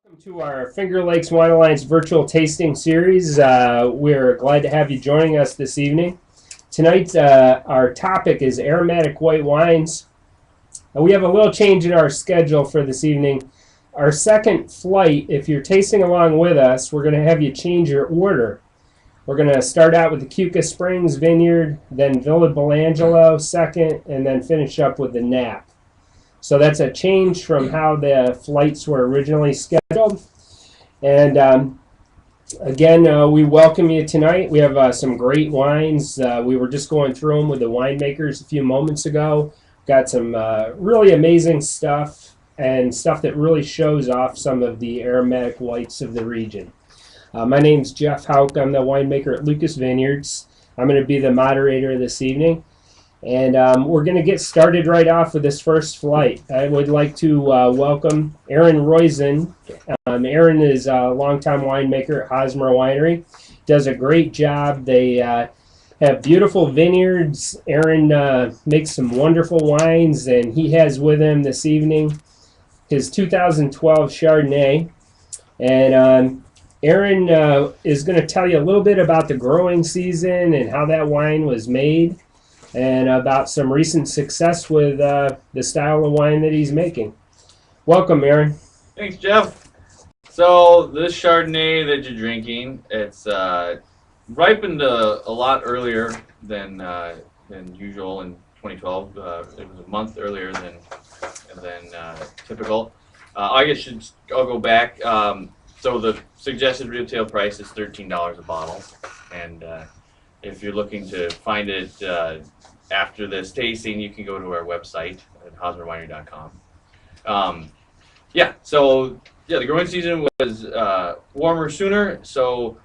Welcome to our Finger Lakes Wine Alliance virtual tasting series. We're glad to have you joining us this evening. Tonight, our topic is aromatic white wines. We have a little change in our schedule for this evening. Our second flight, if you're tasting along with us, we're going to have you change your order. We're going to start out with the Keuka Springs Vineyard, then Villa Belangelo second, and then finish up with the Nap. So that's a change from how the flights were originally scheduled. And again, we welcome you tonight. We have some great wines. We were just going through them with the winemakers a few moments ago. Got some really amazing stuff and stuff that really shows off some of the aromatic whites of the region. My name's Jeff Hauk. I'm the winemaker at Lucas Vineyards. I'm going to be the moderator this evening. And we're going to get started right off with this first flight. I would like to welcome Aaron Roizen. Aaron is a longtime winemaker at Hosmer Winery. Does a great job. They have beautiful vineyards. Aaron makes some wonderful wines, and he has with him this evening his 2012 Chardonnay. And Aaron is going to tell you a little bit about the growing season and how that wine was made, and about some recent success with the style of wine that he's making. Welcome, Aaron. Thanks, Jeff. So this Chardonnay that you're drinking, it's ripened a lot earlier than usual in 2012. It was a month earlier than typical. I'll go back. So the suggested retail price is $13 a bottle, and if you're looking to find it after this tasting, you can go to our website at hosmerwinery.com. The growing season was warmer sooner, so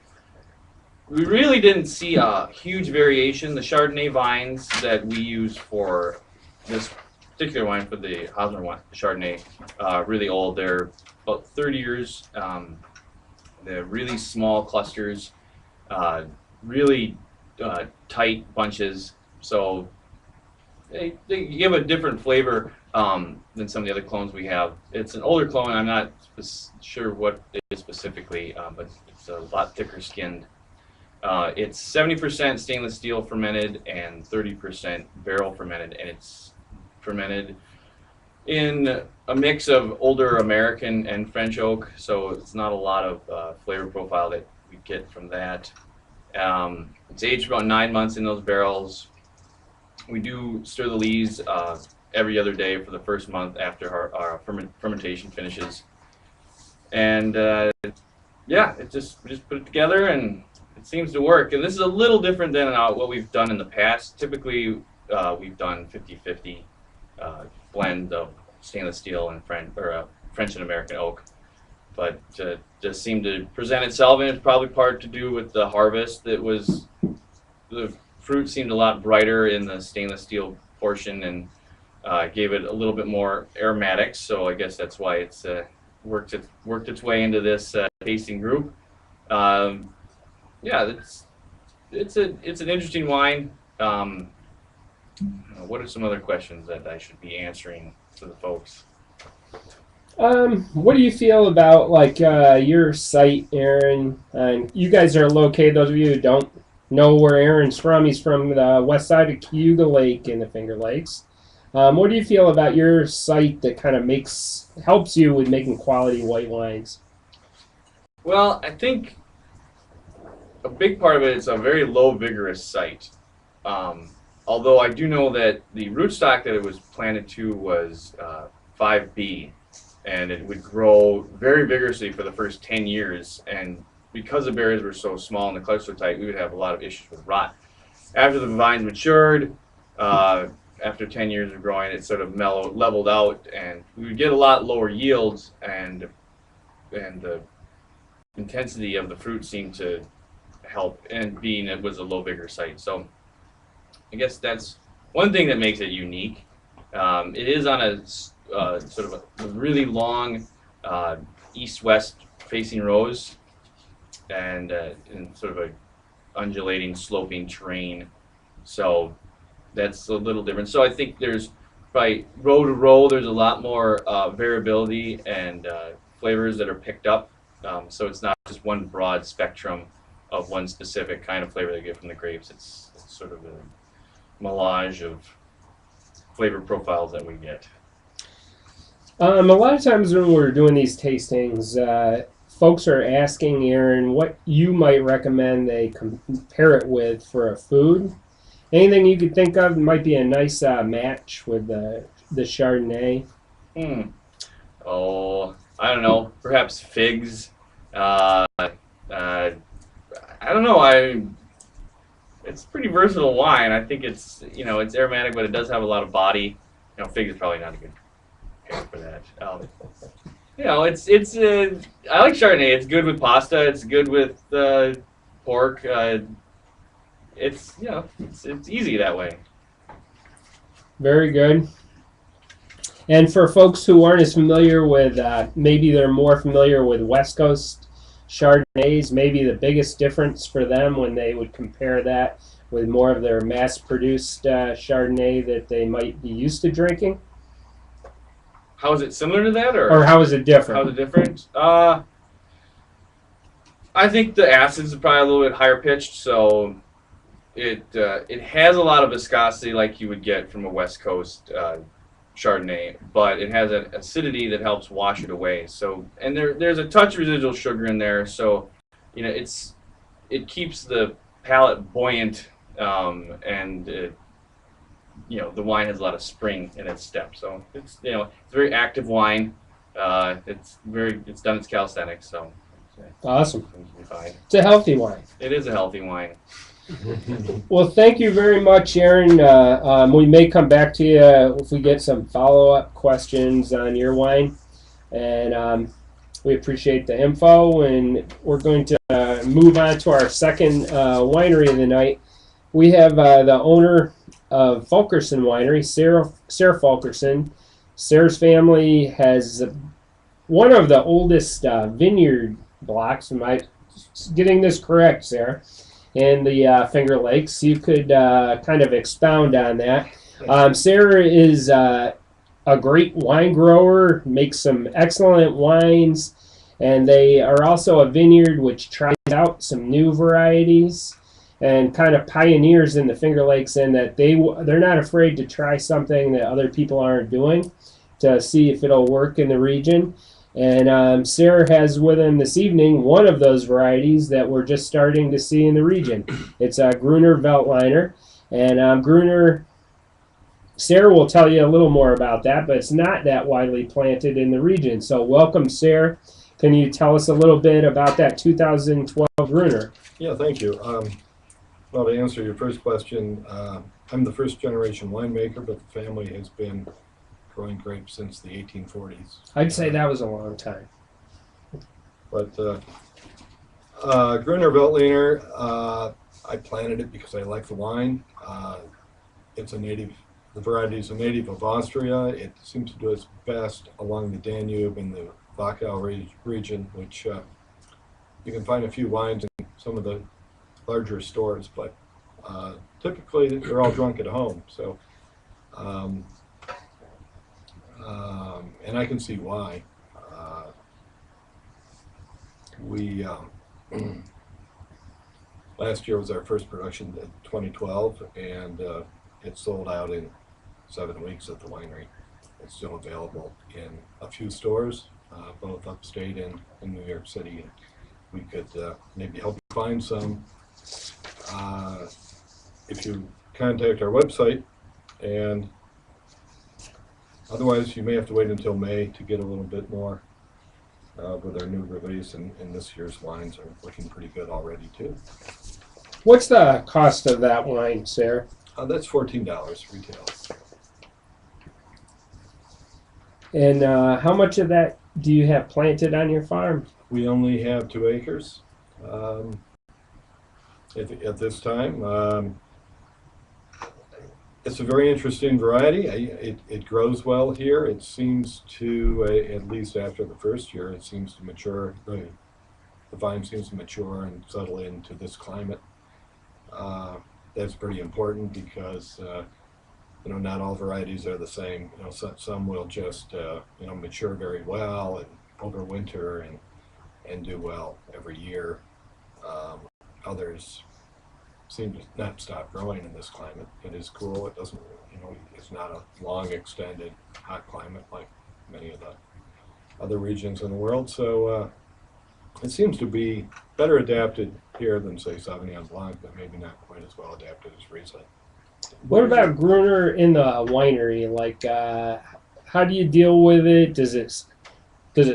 we really didn't see a huge variation. The Chardonnay vines that we use for this particular wine, for the Hosmer wine, Chardonnay, really old. They're about 30 years. They're really small clusters, really tight bunches, so they give a different flavor than some of the other clones we have. It's an older clone. I'm not sure what it is specifically, but it's a lot thicker skinned. It's 70% stainless steel fermented and 30% barrel fermented, and it's fermented in a mix of older American and French oak, so it's not a lot of flavor profile that we get from that. It's aged about 9 months in those barrels. We do stir the lees every other day for the first month after our fermentation finishes. And we just put it together, and it seems to work. And this is a little different than what we've done in the past. Typically, we've done 50-50 blend of stainless steel and French and American oak. But just seemed to present itself, and it's probably part to do with the harvest. The fruit seemed a lot brighter in the stainless steel portion, and gave it a little bit more aromatics. So I guess that's why it's worked its way into this tasting group. It's an interesting wine. What are some other questions that I should be answering to the folks? What do you feel about your site, Aaron? And you guys are located, those of you who don't know where Aaron's from, he's from the west side of Keuka Lake in the Finger Lakes. What do you feel about your site that kind of helps you with making quality white wines? Well, I think a big part of it is a very low vigorous site. Although I do know that the rootstock that it was planted to was 5B, and it would grow very vigorously for the first 10 years. And because the berries were so small and the clusters so tight, we would have a lot of issues with rot. After the vines matured, after 10 years of growing, it sort of leveled out, and we would get a lot lower yields, and the intensity of the fruit seemed to help, and being it was a low vigor site. So I guess that's one thing that makes it unique. It is on a sort of a really long east-west facing rows, and in sort of a undulating, sloping terrain. So that's a little different. So I think there's probably row to row, there's a lot more variability and flavors that are picked up. So it's not just one broad spectrum of one specific kind of flavor they get from the grapes. It's sort of a melange of flavor profiles that we get. A lot of times when we're doing these tastings, folks are asking Aaron what you might recommend they compare it with for a food. Anything you could think of might be a nice match with the Chardonnay. Oh, I don't know. Perhaps figs. I don't know. It's pretty versatile wine. I think it's it's aromatic, but it does have a lot of body. Figs is probably not a good pick for that. It's I like Chardonnay. It's good with pasta. It's good with pork. It's easy that way. Very good. And for folks who aren't as familiar with, maybe they're more familiar with West Coast Chardonnays, maybe the biggest difference for them when they would compare that with more of their mass-produced Chardonnay that they might be used to drinking? How is it similar to that, or how is it different? How is it different? I think the acids are probably a little bit higher pitched, so it has a lot of viscosity like you would get from a West Coast Chardonnay, but it has an acidity that helps wash it away. So, and there's a touch of residual sugar in there, so it keeps the palate buoyant, and the wine has a lot of spring in its step. So it's it's a very active wine. It's done its calisthenics, so awesome. Fine. It's a healthy wine. It is a healthy wine. Well, thank you very much, Aaron. We may come back to you if we get some follow-up questions on your wine. And we appreciate the info. And we're going to move on to our second winery of the night. We have the owner of Fulkerson Winery, Sarah Fulkerson. Sarah's family has one of the oldest vineyard blocks. Am I getting this correct, Sarah? In the Finger Lakes. You could kind of expound on that. Sarah is a great wine grower, makes some excellent wines, and they are also a vineyard which tries out some new varieties and kind of pioneers in the Finger Lakes in that they're not afraid to try something that other people aren't doing to see if it'll work in the region. And Sarah has with him this evening one of those varieties that we're just starting to see in the region. It's a Gruner Veltliner. And Gruner, Sarah will tell you a little more about that, but it's not that widely planted in the region. So welcome, Sarah. Can you tell us a little bit about that 2012 Gruner? Yeah, thank you. Well, to answer your first question, I'm the first generation winemaker, but the family has been growing grapes since the 1840s. I'd say that was a long time. But Gruner Veltliner, I planted it because I like the wine. The variety is a native of Austria. It seems to do its best along the Danube in the Wachau region, which you can find a few wines in some of the larger stores, but typically they're all drunk at home. So. And I can see why. Last year was our first production in 2012, and it sold out in 7 weeks at the winery. It's still available in a few stores, both upstate and in New York City. We could maybe help you find some if you contact our website, and otherwise, you may have to wait until May to get a little bit more with our new release, and this year's wines are looking pretty good already, too. What's the cost of that wine, Sarah? That's $14 retail. And how much of that do you have planted on your farm? We only have 2 acres at this time. It's a very interesting variety. It grows well here. It seems to, at least after the first year, it seems to mature. The vine seems to mature and settle into this climate. That's pretty important because not all varieties are the same. Some will just mature very well, and over winter and do well every year. Others seem to not stop growing in this climate. It is cool. It doesn't, it's not a long extended hot climate like many of the other regions in the world. So it seems to be better adapted here than, say, Sauvignon Blanc, but maybe not quite as well adapted as Riesling. What about Gruner in the winery? Like, how do you deal with it? Does it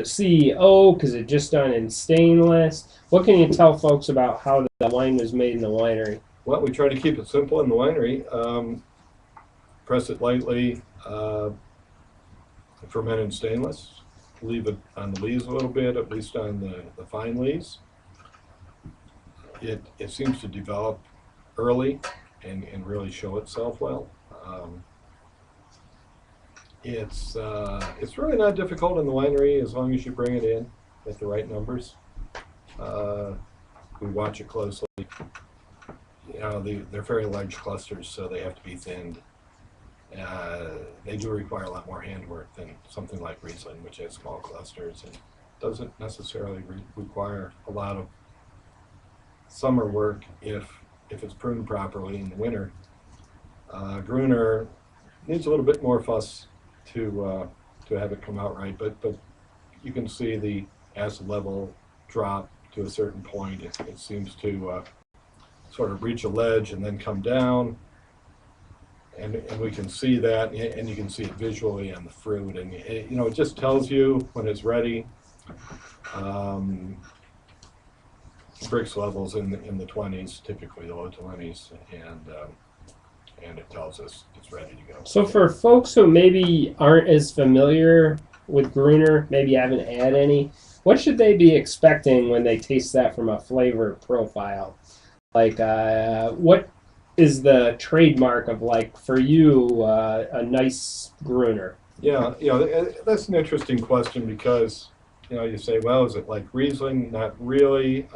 see oak? Is it just done in stainless? What can you tell folks about how the wine was made in the winery? Well, we try to keep it simple in the winery. Press it lightly, ferment in stainless. Leave it on the lees a little bit, at least on the fine lees. It seems to develop early and really show itself well. It's really not difficult in the winery as long as you bring it in at the right numbers. We watch it closely. They're very large clusters, so they have to be thinned. They do require a lot more handwork than something like Riesling, which has small clusters and doesn't necessarily require a lot of summer work if it's pruned properly in the winter. Gruner needs a little bit more fuss to have it come out right, but you can see the acid level drop to a certain point. It seems to sort of reach a ledge and then come down. And we can see that, and you can see it visually on the fruit, and it just tells you when it's ready. Brix levels in the 20s, typically the low 20s, and it tells us it's ready to go. So for folks who maybe aren't as familiar with Gruner, maybe haven't had any, what should they be expecting when they taste that from a flavor profile? Like, what is the trademark of, like, for you, a nice Gruner? Yeah, that's an interesting question because, you say, well, is it like Riesling? Not really.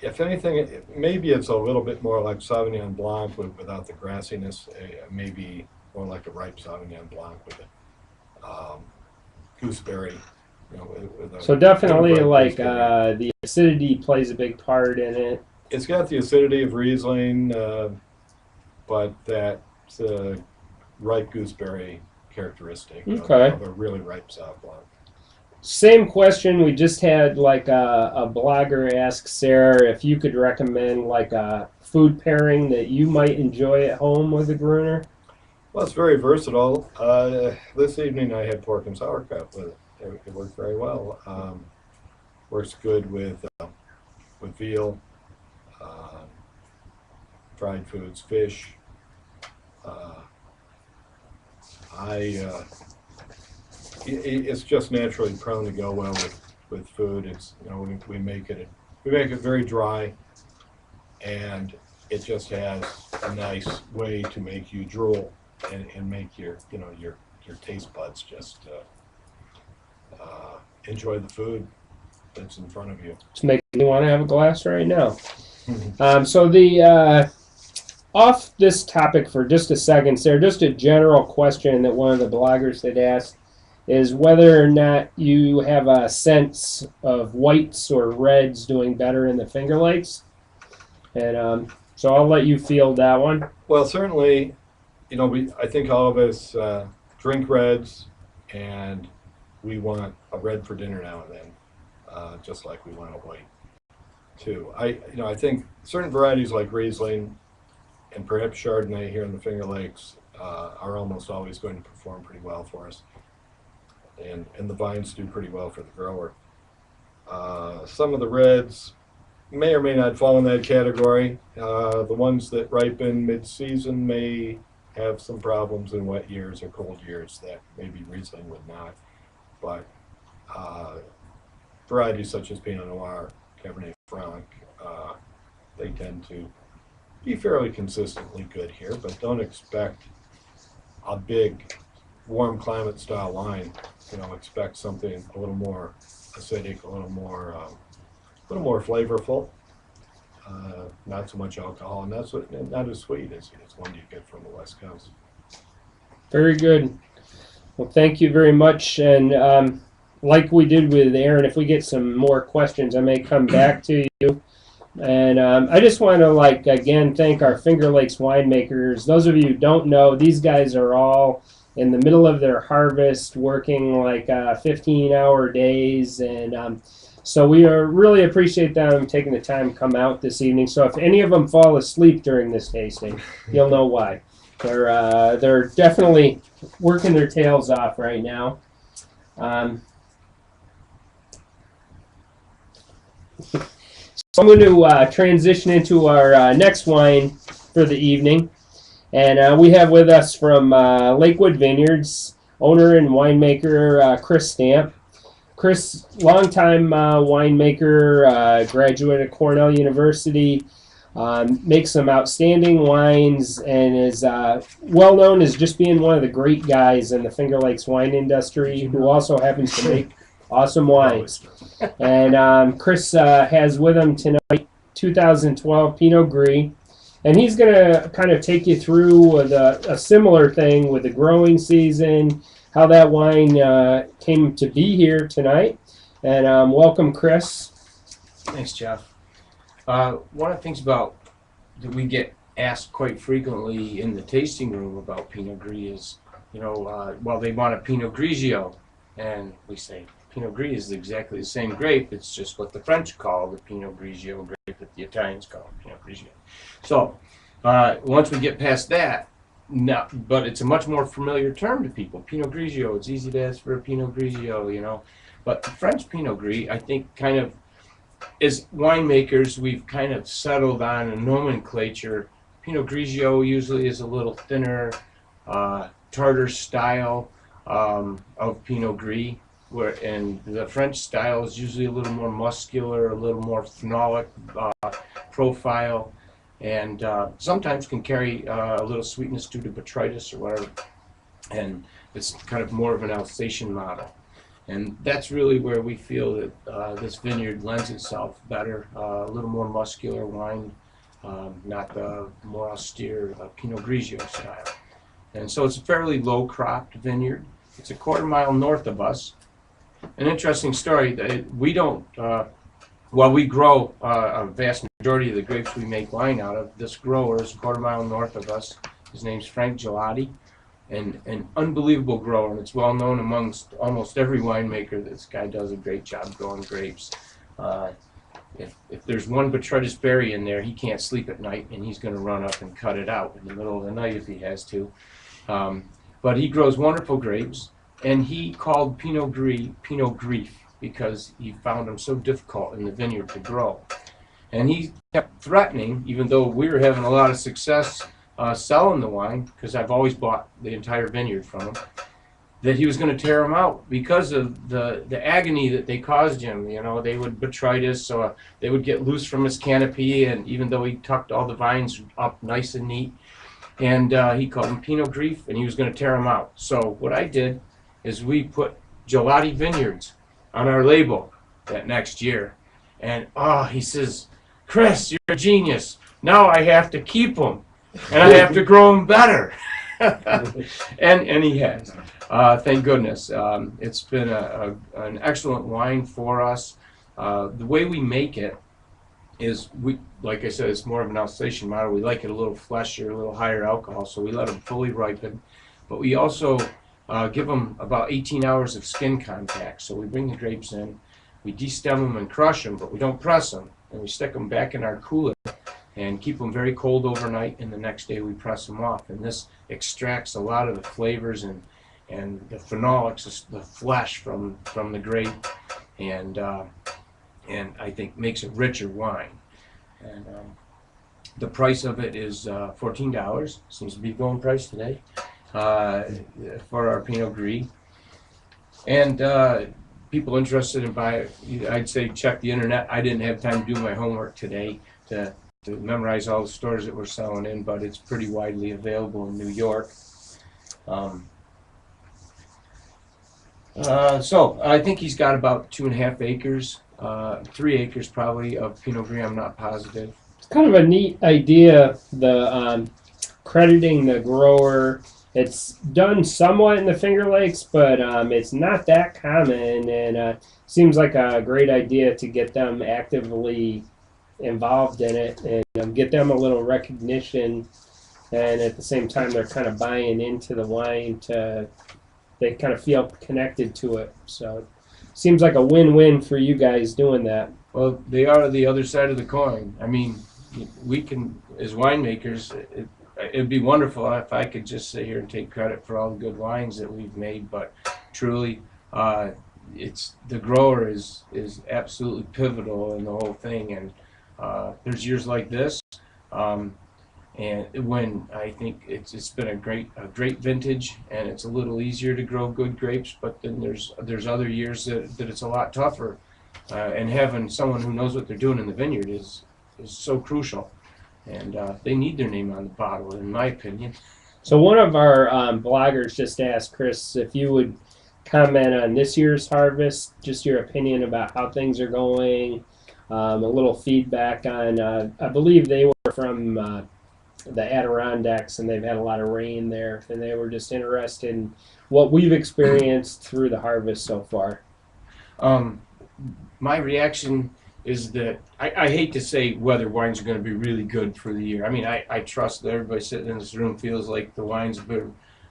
If anything, maybe it's a little bit more like Sauvignon Blanc without the grassiness. Maybe more like a ripe Sauvignon Blanc with a gooseberry. So definitely, like, the acidity plays a big part in it. It's got the acidity of Riesling, but that ripe gooseberry characteristic of a really ripe Sauv Blanc. Same question. We just had like a blogger ask Sarah if you could recommend like a food pairing that you might enjoy at home with a Gruner. Well, it's very versatile. This evening I had pork and sauerkraut with it. It worked very well. Works good with veal, fried foods, fish. It's just naturally prone to go well with food. It's we make it very dry, and it just has a nice way to make you drool and make your taste buds just enjoy the food that's in front of you. It's making me want to have a glass right now. So the off this topic for just a second, Sarah, just a general question that one of the bloggers had asked is whether or not you have a sense of whites or reds doing better in the Finger Lakes. And so I'll let you field that one. Well, certainly, I think all of us drink reds, and we want a red for dinner now and then, just like we want a white too. I think certain varieties like Riesling and perhaps Chardonnay here in the Finger Lakes are almost always going to perform pretty well for us, and the vines do pretty well for the grower. Some of the reds may or may not fall in that category. The ones that ripen mid-season may have some problems in wet years or cold years that maybe Riesling would not. But varieties such as Pinot Noir, Cabernet Franc, they tend to be fairly consistently good here, but don't expect a big warm climate style wine. Expect something a little more acidic, a little more flavorful, not so much alcohol, and not as sweet as one you get from the West Coast. Very good. Well, thank you very much. And like we did with Aaron, if we get some more questions, I may come back to you. And I just want to, again, thank our Finger Lakes winemakers. Those of you who don't know, these guys are all in the middle of their harvest, working 15-hour days. And so we really appreciate them taking the time to come out this evening. So if any of them fall asleep during this tasting, you'll know why. They're definitely working their tails off right now. So I'm going to transition into our next wine for the evening. And we have with us from Lakewood Vineyards, owner and winemaker Chris Stamp. Chris, longtime winemaker, graduate at Cornell University, makes some outstanding wines, and is well known as just being one of the great guys in the Finger Lakes wine industry, who also happens to make awesome wines. And Chris has with him tonight 2012 Pinot Gris, and he's going to kind of take you through a similar thing with the growing season, how that wine came to be here tonight. And welcome, Chris. Thanks, Jeff. One of the things that we get asked quite frequently in the tasting room about Pinot Gris is, well, they want a Pinot Grigio, and we say Pinot Gris is exactly the same grape. It's just what the French call the Pinot Grigio grape that the Italians call Pinot Grigio. So once we get past that, no, but it's a much more familiar term to people. Pinot Grigio, it's easy to ask for a Pinot Grigio, But the French Pinot Gris, I think, kind of, as winemakers, we've kind of settled on a nomenclature. Pinot Grigio usually is a little thinner, tartar style of Pinot Gris, and the French style is usually a little more muscular, a little more phenolic profile, and sometimes can carry a little sweetness due to botrytis or whatever. And it's kind of more of an Alsatian model. And that's really where we feel that this vineyard lends itself better, a little more muscular wine, not the more austere Pinot Grigio style. And so it's a fairly low-cropped vineyard. It's a quarter-mile north of us. An interesting story, that we don't, while we grow a vast majority of the grapes we make wine out of, this grower is a quarter-mile north of us. His name's Frank Gelati. And an unbelievable grower, and it's well known amongst almost every winemaker that this guy does a great job growing grapes. If there's one botrytis berry in there, he can't sleep at night, and he's going to run up and cut it out in the middle of the night if he has to. But he grows wonderful grapes, and he called Pinot Gris Pinot Gris because he found them so difficult in the vineyard to grow. And he kept threatening, even though we were having a lot of success selling the wine, because I've always bought the entire vineyard from him, that he was going to tear them out because of the agony that they caused him. They would botrytis, so they would get loose from his canopy, and even though he tucked all the vines up nice and neat, and he called them Pinot Gris, and he was going to tear them out. So what I did is we put Gelati Vineyards on our label that next year, and he says, "Chris, you're a genius. Now I have to keep them. And I have to grow them better." and he has. Thank goodness. It's been an excellent wine for us. The way we make it is, like I said, it's more of an Alsatian model. We like it a little fleshier, a little higher alcohol, so we let them fully ripen. But we also give them about 18 hours of skin contact. So we bring the grapes in, we destem them and crush them, but we don't press them. And we stick them back in our cooler and keep them very cold overnight, and the next day we press them off. And this extracts a lot of the flavors and the phenolics, the flesh from the grape, and I think makes a richer wine. And the price of it is $14. Seems to be going price today for our Pinot Gris. And people interested in buying it, I'd say check the internet. I didn't have time to do my homework today to memorize all the stores that we're selling in, but it's pretty widely available in New York. So I think he's got about 2.5 acres, 3 acres probably of Pinot Gris. I'm not positive. It's kind of a neat idea, the crediting the grower It's done somewhat in the Finger Lakes, but it's not that common, and seems like a great idea to get them actively involved in it and get them a little recognition. And at the same time, they're kind of buying into the wine they kind of feel connected to it. So it seems like a win-win for you guys doing that. Well, they are the other side of the coin. I mean, we can, as winemakers, it'd be wonderful if I could just sit here and take credit for all the good wines that we've made, but truly, it's the grower is absolutely pivotal in the whole thing. And there's years like this, and when I think it's been a great vintage, and it's a little easier to grow good grapes. But then there's other years that it's a lot tougher, and having someone who knows what they're doing in the vineyard is so crucial. And they need their name on the bottle, in my opinion. So one of our bloggers just asked Chris if you would comment on this year's harvest, just your opinion about how things are going, a little feedback on, I believe they were from the Adirondacks, and they've had a lot of rain there, and they were just interested in what we've experienced through the harvest so far. My reaction is that I hate to say whether wines are going to be really good for the year. I mean, I trust that everybody sitting in this room feels like the wines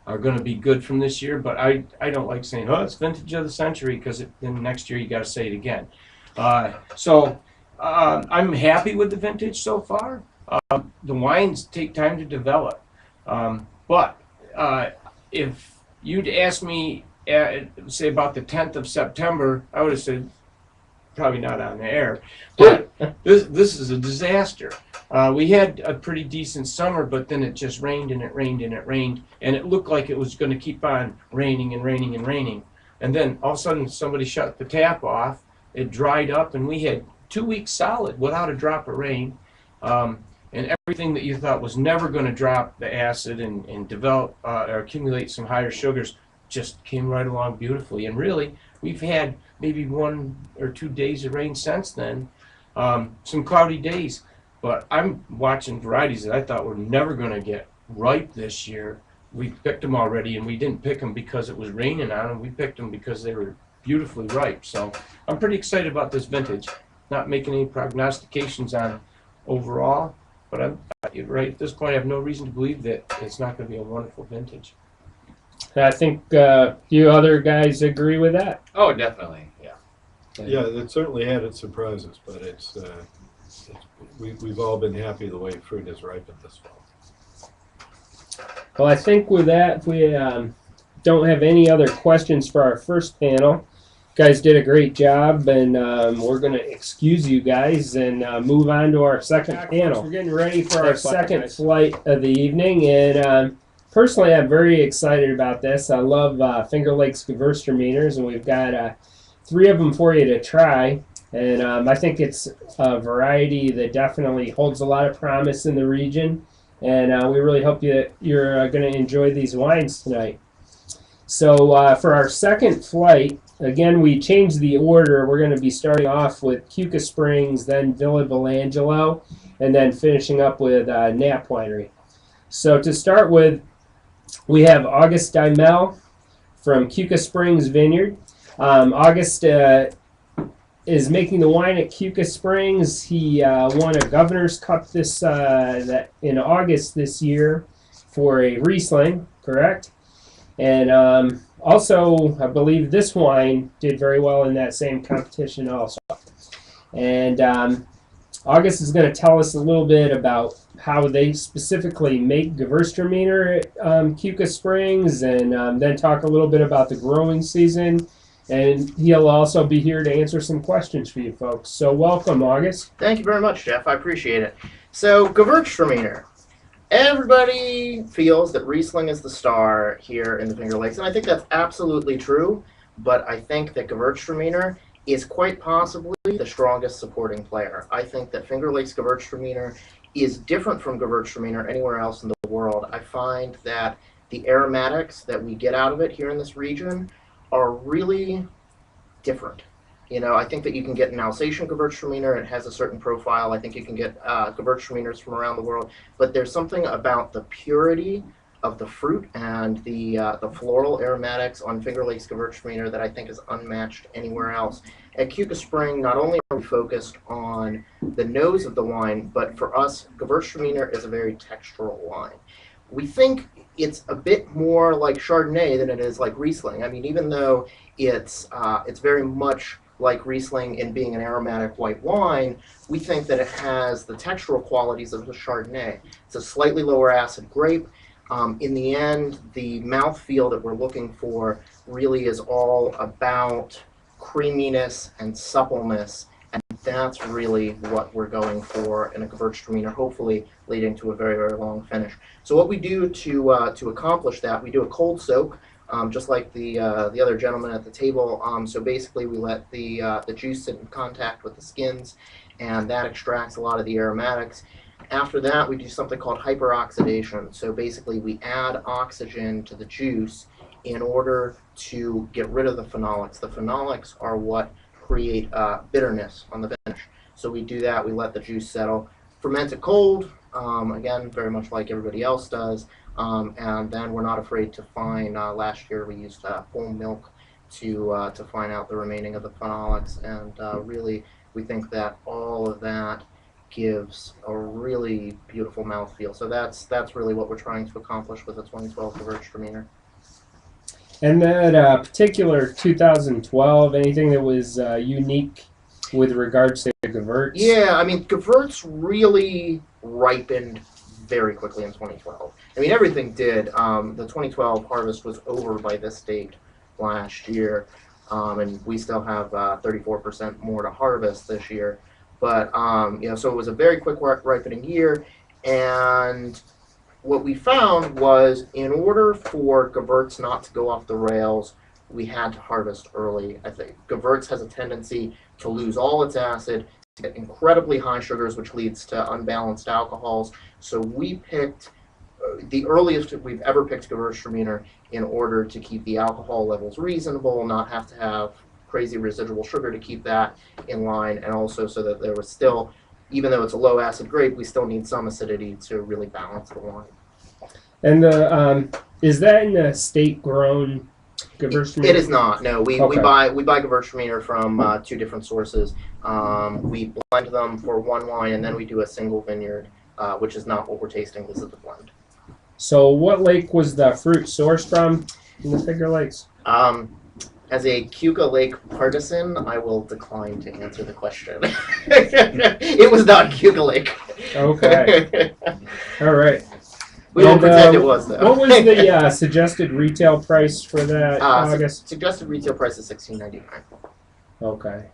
are going to be good from this year, but I don't like saying, oh, it's vintage of the century, because then next year you got to say it again. So I'm happy with the vintage so far. The wines take time to develop. But if you'd asked me, say, about the 10th of September, I would have said, probably not on the air, but this is a disaster. We had a pretty decent summer, but then it just rained and it rained and it rained, and it looked like it was going to keep on raining and raining and raining. And then all of a sudden somebody shut the tap off, it dried up, and we had 2 weeks solid without a drop of rain. And everything that you thought was never going to drop the acid and develop or accumulate some higher sugars just came right along beautifully. And really, we've had maybe 1 or 2 days of rain since then, some cloudy days. But I'm watching varieties that I thought were never going to get ripe this year. We picked them already, and we didn't pick them because it was raining on them. We picked them because they were beautifully ripe. So I'm pretty excited about this vintage. Not making any prognostications on overall, but right at this point, I have no reason to believe that it's not going to be a wonderful vintage. I think you other guys agree with that. Oh, definitely. Yeah. Yeah, it certainly had its surprises, but we've all been happy the way fruit has ripened this fall. Well, I think with that, if we don't have any other questions for our first panel, you guys did a great job, and we're going to excuse you guys and move on to our second panel. We're getting ready for our second flight of the evening, and personally, I'm very excited about this. I love Finger Lakes Gewurztraminers, and we've got 3 of them for you to try. And I think it's a variety that definitely holds a lot of promise in the region. And we really hope you're going to enjoy these wines tonight. So for our second flight, again, we changed the order. We're going to be starting off with Keuka Springs, then Villa Belangelo, and then finishing up with Knapp Winery. So to start with, we have August Daimel from Keuka Springs Vineyard. August is making the wine at Keuka Springs. He won a Governor's Cup in August this year for a Riesling, correct? And also, I believe this wine did very well in that same competition also. And August is going to tell us a little bit about how they specifically make Gewurztraminer at Keuka Springs, and then talk a little bit about the growing season. And he'll also be here to answer some questions for you folks. So welcome, August. Thank you very much, Jeff. I appreciate it. So, Gewurztraminer. Everybody feels that Riesling is the star here in the Finger Lakes, and I think that's absolutely true, but I think that Gewurztraminer is quite possibly the strongest supporting player. I think that Finger Lakes Gewurztraminer is different from Gewurztraminer anywhere else in the world. I find that the aromatics that we get out of it here in this region are really different. You know, I think that you can get an Alsatian Gewurztraminer. It has a certain profile. I think you can get Gewurztraminers from around the world. But there's something about the purity of the fruit and the floral aromatics on Finger Lakes Gewurztraminer that I think is unmatched anywhere else. At Keuka Spring, not only are we focused on the nose of the wine, but for us, Gewurztraminer is a very textural wine. We think it's a bit more like Chardonnay than it is like Riesling. I mean, even though it's very much like Riesling in being an aromatic white wine, we think that it has the textural qualities of the Chardonnay. It's a slightly lower acid grape. In the end, the mouthfeel that we're looking for really is all about creaminess and suppleness, and that's really what we're going for in a Gewurztraminer, hopefully leading to a very, very long finish. So what we do to accomplish that, we do a cold soak, just like the other gentleman at the table. So basically, we let the juice sit in contact with the skins, and that extracts a lot of the aromatics. After that, we do something called hyperoxidation. So basically, we add oxygen to the juice in order to get rid of the phenolics. The phenolics are what create bitterness on the finish. So we do that. We let the juice settle, ferment it cold. Again, very much like everybody else does. And then we're not afraid to fine. Last year, we used whole milk to fine out the remaining of the phenolics, and really, we think that all of that gives a really beautiful mouthfeel. So that's really what we're trying to accomplish with the 2012 Gewurztraminer. And that particular 2012, anything that was unique with regards to Gewurz? Yeah, I mean, Gewurz really ripened very quickly in 2012. I mean, everything did. The 2012 harvest was over by this date last year, and we still have 34% more to harvest this year. But, so it was a very quick ripening year, and what we found was in order for Gewurz not to go off the rails, we had to harvest early. I think Gewurz has a tendency to lose all its acid, to get incredibly high sugars, which leads to unbalanced alcohols. So we picked the earliest we've ever picked Gewurztraminer in order to keep the alcohol levels reasonable, not have to have crazy residual sugar to keep that in line, and also so that there was still, even though it's a low acid grape, we still need some acidity to really balance the wine. And is that in a state grown Gewurztraminer? It is not. No, we Okay. buy Gewurztraminer from two different sources. We blend them for one wine, and then we do a single vineyard, which is not what we're tasting. This is the blend. So what lake was the fruit sourced from in the Finger Lakes? As a Keuka Lake partisan, I will decline to answer the question. It was not Keuka Lake. Okay. All right. We won't pretend it was, though. What was the suggested retail price for that August? Suggested retail price is $16.99. Okay.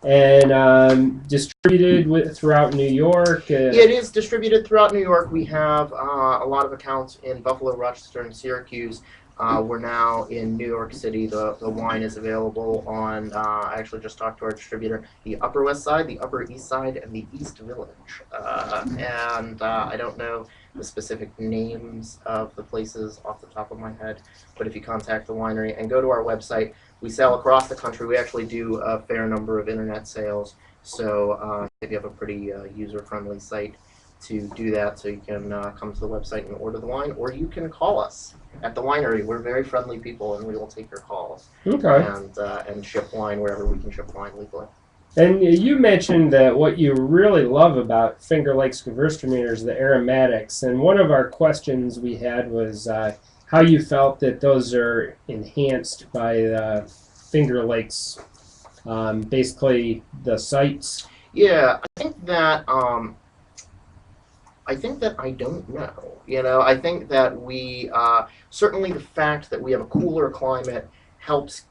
And distributed throughout New York? It is distributed throughout New York. We have a lot of accounts in Buffalo, Rochester, and Syracuse. We're now in New York City. The wine is available on, I actually just talked to our distributor, the Upper West Side, the Upper East Side, and the East Village. I don't know the specific names of the places off the top of my head, but if you contact the winery and go to our website, we sell across the country. We actually do a fair number of internet sales, so if you have a pretty user-friendly site to do that, so you can come to the website and order the wine, or you can call us at the winery. We're very friendly people, and we will take your calls Okay. and ship wine wherever we can ship wine legally. And you mentioned that what you really love about Finger Lakes Gewurztraminer is the aromatics. And one of our questions we had was how you felt that those are enhanced by the Finger Lakes, basically the sites. Yeah, I think that I don't know. I think that we certainly the fact that we have a cooler climate helps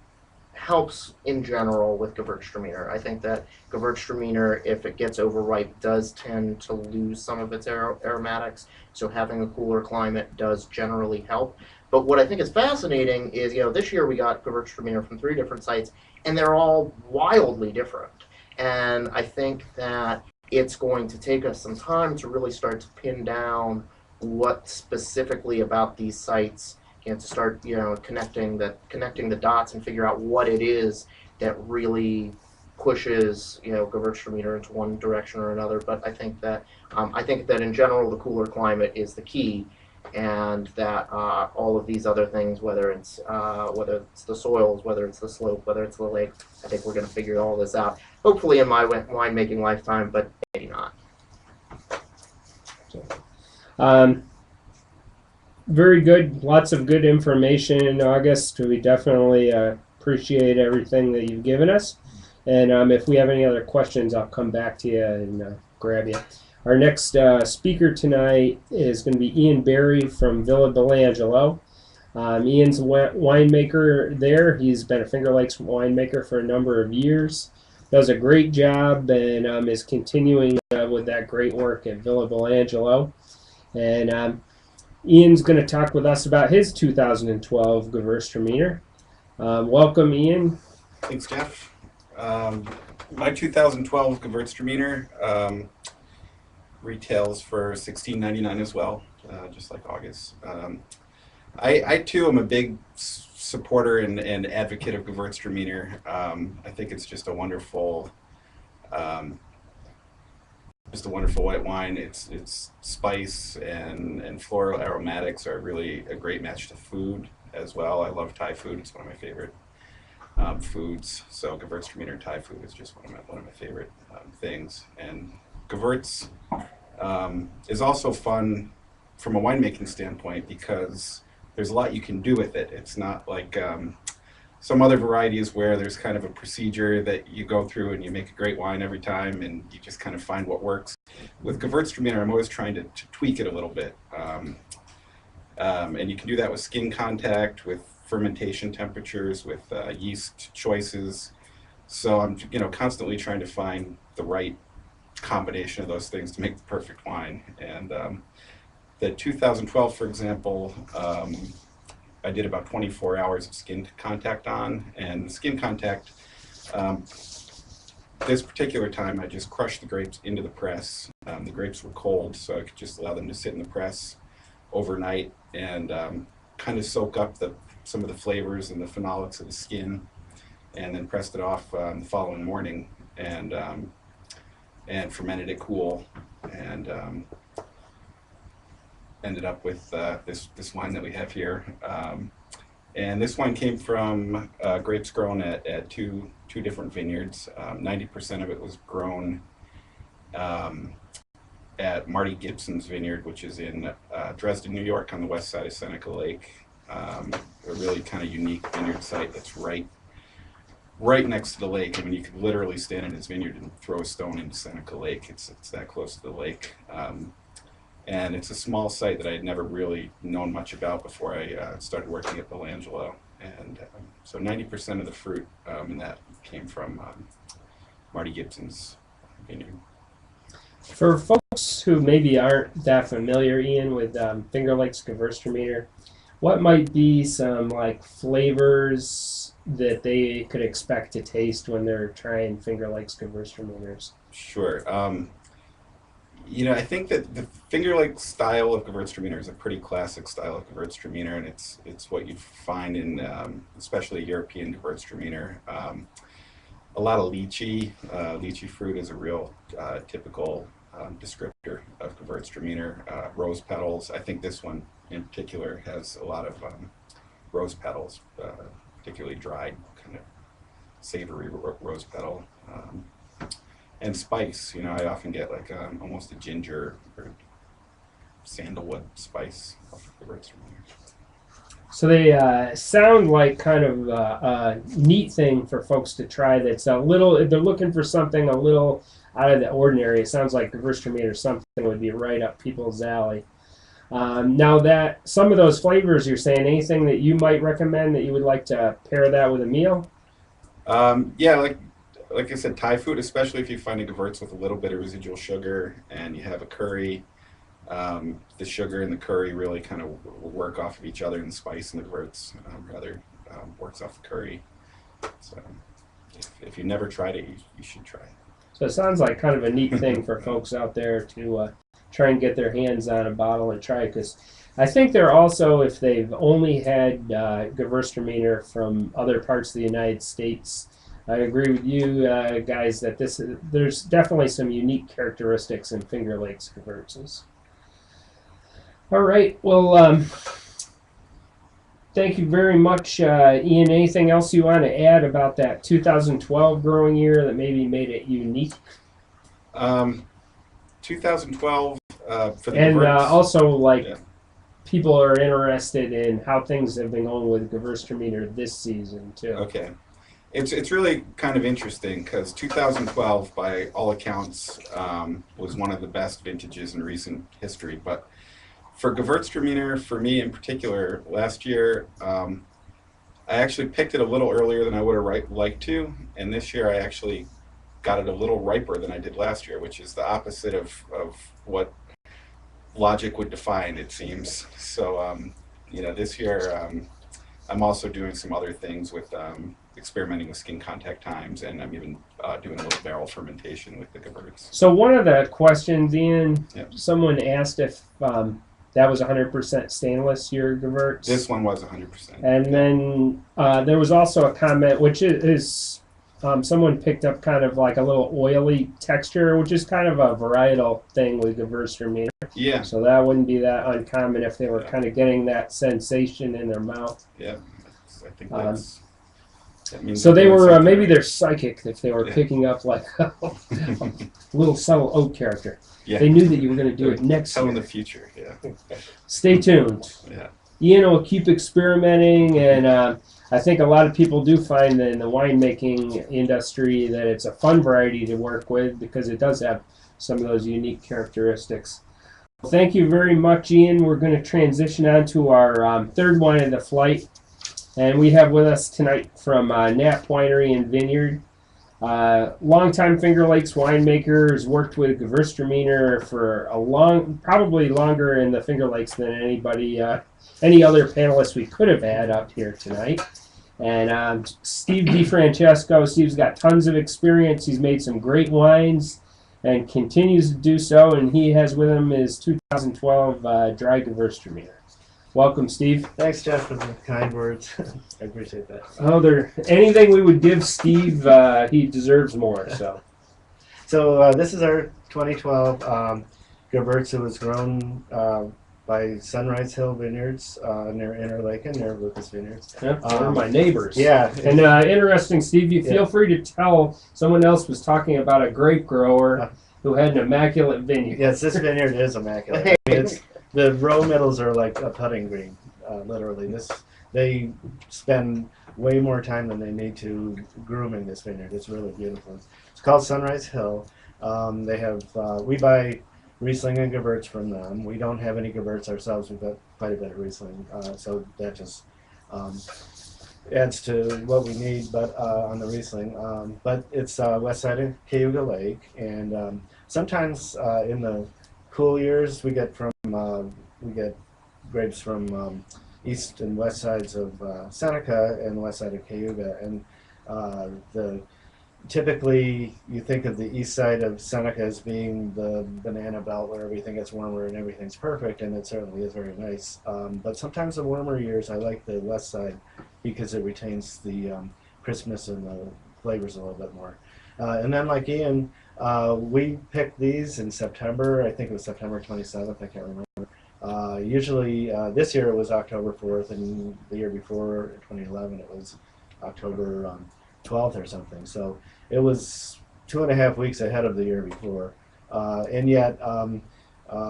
in general with Gewurztraminer. I think that Gewurztraminer, if it gets overripe, does tend to lose some of its aromatics. So having a cooler climate does generally help. But what I think is fascinating is, this year we got Gewurztraminer from 3 different sites, and they're all wildly different. And I think that it's going to take us some time to really start to pin down what specifically about these sites, to start, connecting the dots and figure out what it is that really pushes, Gewurztraminer into one direction or another. But I think that in general, the cooler climate is the key. and that all of these other things, whether it's the soils, whether it's the slope, whether it's the lake, I think we're going to figure all this out. Hopefully in my winemaking lifetime, but maybe not. Very good. Lots of good information in August. We definitely appreciate everything that you've given us. And if we have any other questions, I'll come back to you and grab you. Our next speaker tonight is going to be Ian Berry from Villa Belangelo. Ian's a winemaker there. He's been a Finger Lakes winemaker for a number of years. Does a great job and is continuing with that great work at Villa Belangelo. And Ian's going to talk with us about his 2012 Gewurztraminer. Welcome, Ian. Thanks, Jeff. My 2012 Gewurztraminer retails for $16.99 as well, just like August. I too am a big supporter and advocate of Gewurztraminer. I think it's just a wonderful white wine. Its spice and floral aromatics are really a great match to food as well. I love Thai food. It's one of my favorite foods. So Gewurztraminer Thai food is just one of my favorite things. And Gewurz is also fun from a winemaking standpoint because there's a lot you can do with it. It's not like some other varieties where there's kind of a procedure that you go through and you make a great wine every time and you just kind of find what works. With Gewurztraminer, I'm always trying to tweak it a little bit. And you can do that with skin contact, with fermentation temperatures, with yeast choices. So I'm constantly trying to find the right combination of those things to make the perfect wine. And the 2012, for example, I did about 24 hours of skin contact on, and skin contact, this particular time I just crushed the grapes into the press. The grapes were cold, so I could just allow them to sit in the press overnight and kind of soak up some of the flavors and the phenolics of the skin, and then pressed it off the following morning and fermented it cool, and ended up with this wine that we have here. And this wine came from grapes grown at two different vineyards. 90% of it was grown at Marty Gibson's vineyard, which is in Dresden, New York, on the west side of Seneca Lake. A really kind of unique vineyard site that's right next to the lake. I mean, you could literally stand in his vineyard and throw a stone into Seneca Lake. It's that close to the lake. And it's a small site that I had never really known much about before I started working at Belangelo. And so 90% of the fruit in that came from Marty Gibson's vineyard. For folks who maybe aren't that familiar, Ian, with Finger Lakes Gewurztraminer, what might be some flavors that they could expect to taste when they're trying Finger Lakes Gewurztraminers? Sure. I think that the Finger Lakes style of Gewurztraminer is a pretty classic style of Gewurztraminer, and it's what you find in especially European Gewurztraminer. A lot of lychee. Lychee fruit is a real typical descriptor of Gewurztraminer. Rose petals. I think this one in particular has a lot of rose petals, particularly dried, kind of savory rose petal. And spice, I often get almost a ginger or sandalwood spice off of the Gewurztraminer. So they sound like kind of a neat thing for folks to try. That's a little. If they're looking for something a little out of the ordinary, it sounds like Gewurztraminer something would be right up people's alley. Now that some of those flavors you're saying, anything that you might recommend that you would like to pair that with a meal? Yeah, like I said, Thai food, especially if you find a Gewurz with a little bit of residual sugar and you have a curry, the sugar and the curry really kind of work off of each other, and the spice and the Gewurz works off the curry. So if you never tried it, you should try it. So it sounds like kind of a neat thing for folks out there to try and get their hands on a bottle and try it, because I think they're also, if they've only had Gewurztraminer from other parts of the United States, I agree with you guys that there's definitely some unique characteristics in Finger Lakes Gewurzes. All right. Well, thank you very much, Ian. Anything else you want to add about that 2012 growing year that maybe made it unique? 2012 for the And Gewurz. also, like, Yeah. people are interested in how things have been going with Gewurztraminer this season, too. Okay. It's really kind of interesting because 2012, by all accounts, was one of the best vintages in recent history. But for Gewurztraminer, for me in particular, last year, I actually picked it a little earlier than I would have liked to. And this year I actually got it a little riper than I did last year, which is the opposite of what logic would define, it seems. So, this year I'm also doing some other things with experimenting with skin contact times, and I'm even doing a little barrel fermentation with the Gewurz. So one of the questions, Ian, Yep. someone asked if that was 100% stainless, your Gewurz. This one was 100%. And then there was also a comment, which is someone picked up kind of like a little oily texture, which is kind of a varietal thing with Gewurztraminer. Yeah, So that wouldn't be that uncommon if they were Yeah. kind of getting that sensation in their mouth. yeah. I think that means So they're they doing were something maybe right. they're psychic if they were Yeah. picking up like a little subtle oak character. Yeah. They knew that you were going to do it They're next telling year. the future. Yeah, Stay tuned. yeah. Ian will keep experimenting, and I think a lot of people do find that in the winemaking industry that it's a fun variety to work with because it does have some of those unique characteristics. Thank you very much, Ian. We're going to transition on to our third wine of the flight, and we have with us tonight from Knapp Winery and Vineyard. Longtime Finger Lakes winemaker, has worked with Gewurztraminer for probably longer in the Finger Lakes than anybody, any other panelist we could have had up here tonight. And Steve DeFrancesco. Steve's got tons of experience. He's made some great wines and continues to do so. And he has with him his 2012 dry Gewurztraminer. Welcome, Steve. Thanks, Jeff, for the kind words. I appreciate that. Oh, anything we would give Steve, he deserves more. So this is our 2012 Gewurz. It was grown by Sunrise Hill Vineyards near Interlaken, near Lucas Vineyards. Yeah, they're my neighbors. Yeah. And interesting, Steve, you feel Yeah. free to tell. Someone else was talking about a grape grower who had an immaculate vineyard. Yes, this vineyard is immaculate. I mean, the row middles are like a putting green, literally. They spend way more time than they need to grooming this vineyard. It's really beautiful. It's called Sunrise Hill. They have we buy Riesling and Gewurz from them. We don't have any Gewurz ourselves. We've got quite a bit of Riesling, so that just adds to what we need. But on the Riesling, but it's west side of Keuka Lake, and sometimes in the cool years we get grapes from east and west sides of Seneca and west side of Keuka, and typically you think of the east side of Seneca as being the banana belt where everything gets warmer and everything's perfect, and it certainly is very nice. But sometimes the warmer years I like the west side because it retains the crispness and the flavors a little bit more. And then like Ian, we picked these in September. I think it was September 27th. I can't remember. Usually this year it was October 4th, and the year before, 2011, it was October 12th or something. So it was 2.5 weeks ahead of the year before. And yet,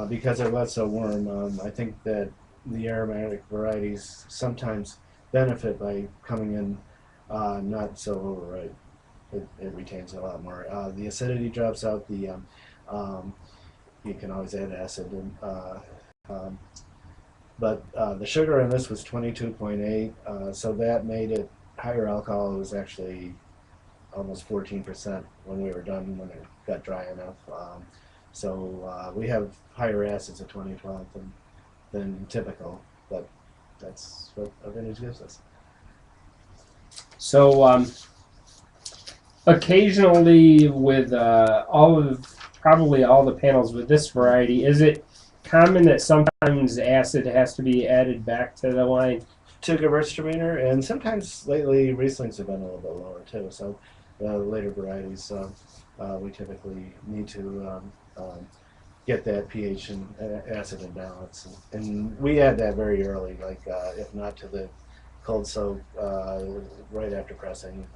because it was so warm, I think that the aromatic varieties sometimes benefit by coming in not so overripe. It retains a lot more. The acidity drops out. You can always add acid, but the sugar in this was 22.8, so that made it higher alcohol. It was actually almost 14% when we were done, when it got dry enough. So we have higher acids at 2012 than typical, but that's what a vintage gives us. So occasionally with probably all the panels with this variety, is it common that sometimes acid has to be added back to the wine? To Gewurztraminer, and sometimes lately Rieslings have been a little bit lower too. So the later varieties, we typically need to get that pH and acid in balance. And we add that very early, like if not to the cold soak, right after pressing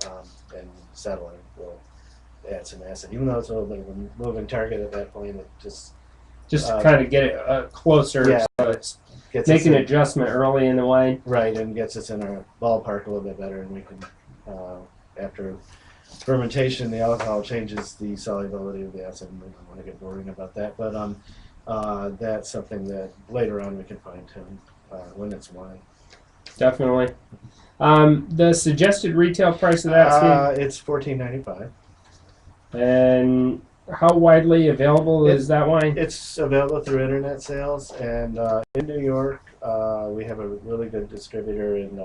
and settling, we'll add some acid. Even though it's a little bit of a moving target at that point, it just to kind of get it closer, yeah, so it's gets make us an in, adjustment early in the wine. right, and gets us in our ballpark a little bit better, and we can after fermentation, the alcohol changes the solubility of the acid, and we don't want to get boring about that. But that's something that later on we can fine tune when it's wine. Definitely. The suggested retail price of that, Steve? It's $14.95. And how widely available is that wine? It's available through internet sales, and in New York, we have a really good distributor in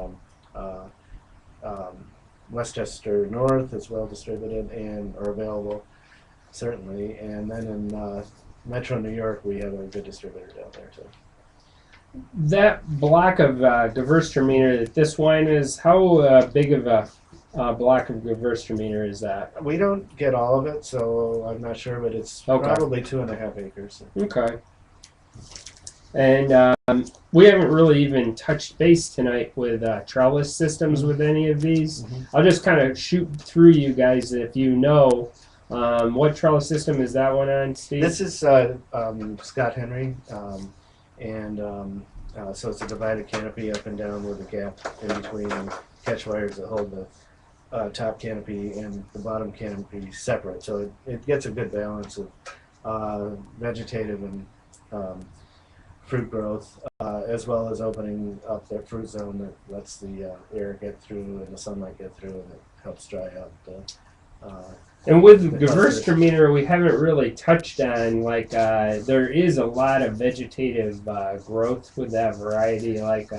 Westchester North is well distributed and are available, certainly. And then in Metro New York, we have a good distributor down there too. That block of Gewurztraminer that this wine is, how big of a block of Gewurztraminer is that? We don't get all of it, so I'm not sure, but it's Okay. probably 2.5 acres. Okay. And we haven't really even touched base tonight with trellis systems with any of these. I'll just kind of shoot through you guys if you know. What trellis system is that one on, Steve? This is Scott Henry, so it's a divided canopy up and down with a gap in between catch wires that hold the top canopy and the bottom canopy separate. So it gets a good balance of vegetative and fruit growth, as well as opening up that fruit zone that lets the air get through and the sunlight get through, and it helps dry out the and with Gewurztraminer, we haven't really touched on, like, there is a lot of vegetative growth with that variety. Like,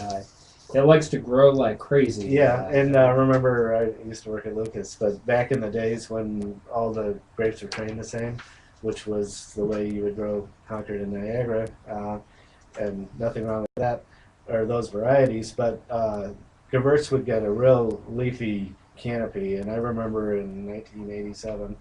it likes to grow like crazy. Yeah, and remember, I used to work at Lucas, but back in the days when all the grapes were trained the same, which was the way you would grow Concord and Niagara, and nothing wrong with that, or those varieties, but Gewurz would get a real leafy canopy, and I remember in 1987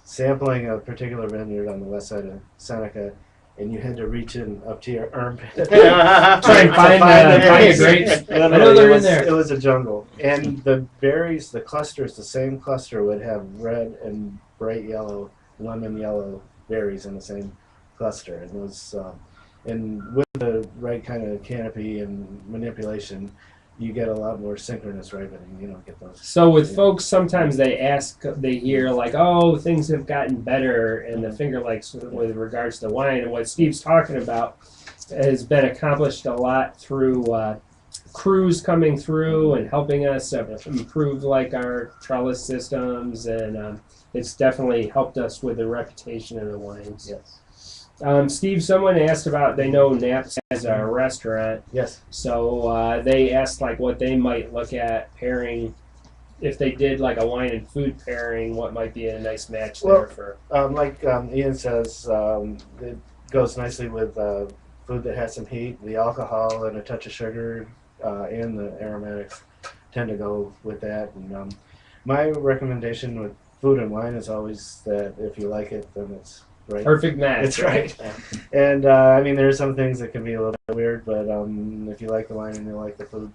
sampling a particular vineyard on the west side of Seneca, and you had to reach in up to your armpit Try and find the grapes. I know they're in there. It was a jungle, and the berries, the clusters, the same cluster would have red and bright yellow, lemon yellow berries in the same cluster, and those and with the right kind of canopy and manipulation, you get a lot more synchronous ripening. You don't get those. So with folks, sometimes they hear like, oh, things have gotten better in the Finger Lakes with regards to wine. And what Steve's talking about has been accomplished a lot through crews coming through and helping us improve like our trellis systems, and it's definitely helped us with the reputation of the wines. Yes. Steve, someone asked about, they know Naps has a restaurant. Yes. So they asked like what they might look at pairing, if they did like a wine and food pairing, what might be a nice match there for. Like Ian says, it goes nicely with food that has some heat. The alcohol and a touch of sugar and the aromatics tend to go with that. And my recommendation with food and wine is always that if you like it, then it's right. Perfect match. It's right. And I mean, there are some things that can be a little bit weird, but if you like the wine and you like the food,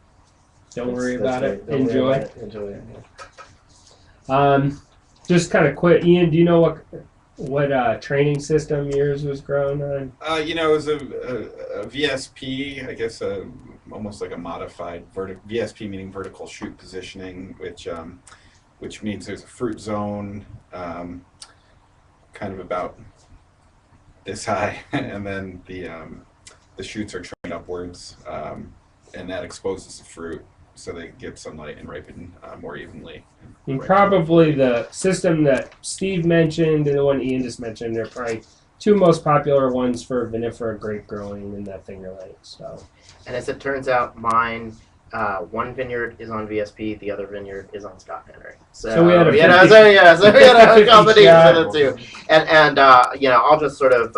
don't worry about it. Don't Enjoy. worry about it. Enjoy it. Yeah. Just kind of quick, Ian, do you know what training system yours was grown on? It was a VSP, I guess, almost like a modified VSP, meaning vertical shoot positioning, which means there's a fruit zone, kind of about this high, and then the shoots are trained upwards, and that exposes the fruit so they get sunlight and ripen more evenly. And probably the system that Steve mentioned and the one Ian just mentioned are probably two most popular ones for vinifera grape growing in that Finger Lakes. So. And as it turns out, mine, one vineyard is on VSP, the other vineyard is on Scott Henry. So we had a we had a combination of the two. And I'll just sort of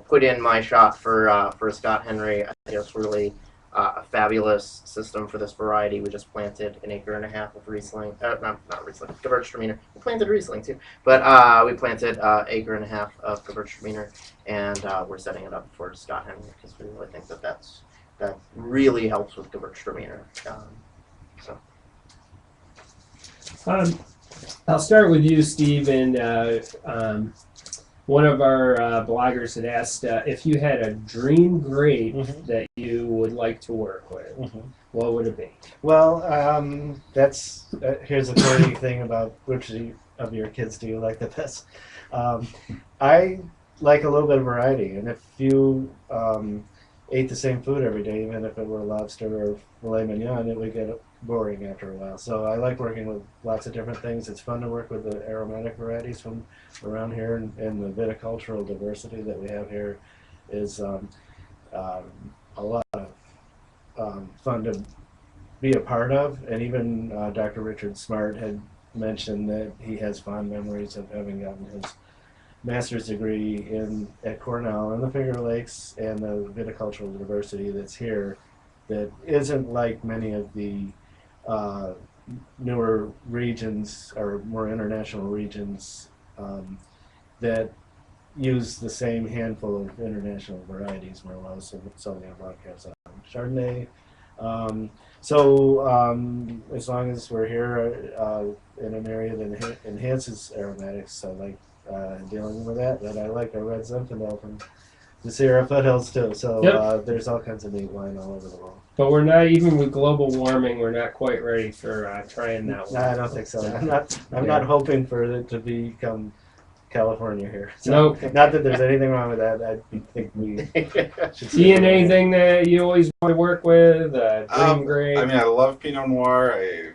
put in my shot for Scott Henry. I think it's really a fabulous system for this variety. We just planted 1.5 acres of Riesling, not Riesling, Gewurztraminer. We planted Riesling too, but we planted 1.5 acres of Gewurztraminer, and we're setting it up for Scott Henry because we really think that really helps with Gewurztraminer. I'll start with you, Steve. And one of our bloggers had asked if you had a dream grape that you would like to work with. What would it be? Well, that's here's a funny thing about which of your kids do you like the best. I like a little bit of variety, and if you ate the same food every day, even if it were lobster or filet mignon, it would get boring after a while. So I like working with lots of different things. It's fun to work with the aromatic varieties from around here, and the viticultural diversity that we have here is a lot of fun to be a part of. And even Dr. Richard Smart had mentioned that he has fond memories of having gotten his master's degree at Cornell in the Finger Lakes, and the viticultural diversity that's here that isn't like many of the newer regions or more international regions that use the same handful of international varieties. Merlot, Sauvignon Blanc, Chardonnay. As long as we're here in an area that enhances aromatics, I like dealing with that. And I like a red Zinfandel from the Sierra foothills too. So there's all kinds of neat wine all over the world. But we're not, even with global warming, we're not quite ready for trying that one. No, I don't think so. I'm not hoping for it to become California here. So, Nope. Not that there's anything wrong with that. I think we should See anything that you always want to work with? Dream grape? I mean, I love Pinot Noir. I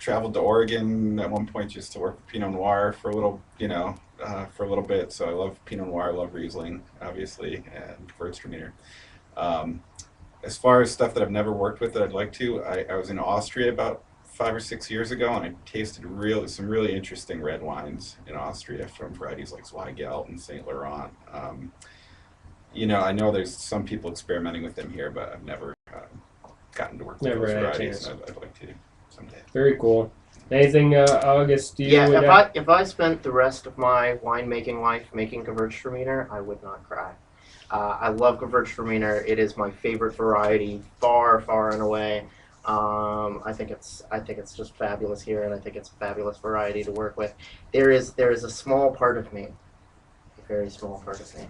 traveled to Oregon at one point just to work with Pinot Noir for a little, for a little bit. So I love Pinot Noir. I love Riesling, obviously, and Gewurztraminer. As far as stuff that I've never worked with that I'd like to, I was in Austria about 5 or 6 years ago, and I tasted some really interesting red wines in Austria from varieties like Zweigelt and Saint Laurent. I know there's some people experimenting with them here, but I've never gotten to work with those varieties. I'd like to someday. Very cool. Anything, August? If I spent the rest of my winemaking life making Gewurztraminer, I would not cry. I love Gewurztraminer. It is my favorite variety, far, far and away. I think it's just fabulous here, and I think it's a fabulous variety to work with. There is a small part of me, a very small part of me,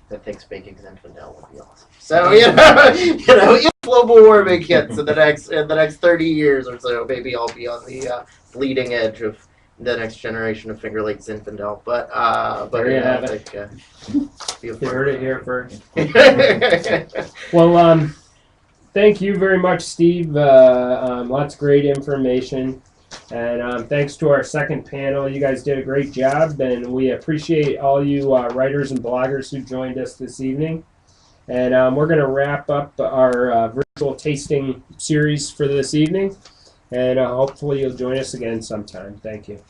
that thinks baking Zinfandel would be awesome. So if global warming hits in the next 30 years or so, maybe I'll be on the bleeding edge of the next generation of Finger Lakes Zinfandel. But there you have it. You heard it here first. Well, thank you very much, Steve. Lots of great information. And thanks to our second panel. You guys did a great job, and we appreciate all you writers and bloggers who joined us this evening. And we're going to wrap up our virtual tasting series for this evening. And hopefully you'll join us again sometime. Thank you.